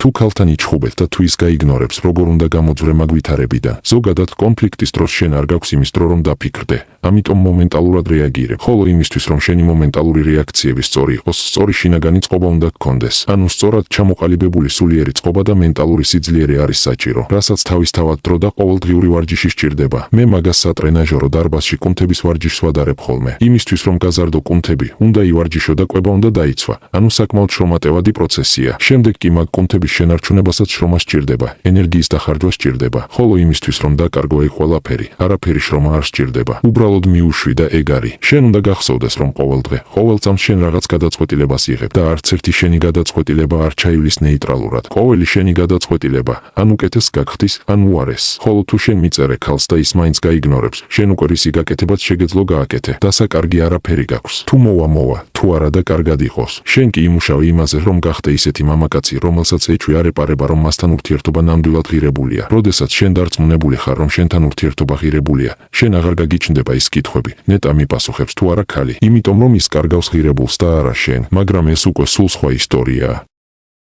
თუ ქალთან იჩხუბეთ და თუ ის გაიგნორებს, როგორ უნდა გამოძვრე მაგ ვითარებიდან. ზოგადად კონფლიქტის დროს შენ არ გაქვს იმის დრო რომ დაფიქრდე, ამიტომ მომენტალურად რეაგირებ. ხოლო იმისთვის რომ შენი მომენტალური რეაქციები სწორი იყოს, სწორი შინაგანი წყობა უნდა გქონდეს. ანუ სწორად ჩამოყალიბებული სულიერი წყობა და მენტალური სიძლიერე არის საჭირო, რასაც თავისთავად დრო და ყოველდღიური ვარჯიში სჭირდება. მე მაგას სატრენაჟერო დარბაზში კუნთების ვარჯიშს ვადარებ ხოლმე. იმისთვის რომ გაზარდო კუნთები, უნდა ივარჯიშო და კვება უნდა დაიცვა. ანუ საკმაოდ შრომატევადი პროცესია. შემდეგ კი მაგ კუნთების შენარჩუნებასაც შრომა სჭირდება, ენერგიის დახარჯვა სჭირდება. ხოლო იმისთვის რომ დაკარგო ეგ ყველაფერი, არაფერი შრომა არ სჭირდება. უბრალოდ მიუშვი და ეგ არის. შენ უნდა გახსოვდეს რომ ყოველდღე, ყოველ წამს შენ რაღაც გადაწყვეტილებას იღებ და არც ერთი შენი გადაწყვეტილება არ ჩაივლის ნეიტრალურად. ყოველი შენი გადაწყვეტილება ან უკეთეს გაგხდის, ან უარეს. ხოლო თუ შენ მიწერე ქალს და ის მაინც გაიგნორებს, შენ უკვე რისი გაკეთებაც შეგეძლო გააკეთე. დასაკარგი არაფერი გაქვს. თუ მოვა, თუ არა და კარგად იყოს. შენ კი იმუშავე იმაზე, რომ გახდე ისეთი მამაკაცი, რომელსაც ეჭვი არ ეპარება, რომ მასთან ურთიერთობა ნამდვილად ღირებულია. როდესაც შენ დარწმუნებული ხარ, რომ შენთან ურთიერთობა ღირებულია, შენ აღარ გაგიჩნდება ის კითხვები, ნეტა მიპასუხებს თუ არა ქალი, იმიტომ რომ ის კარგავს ღირებულს და არა შენ, მაგრამ ეს უკვე სულ სხვა ისტორიაა.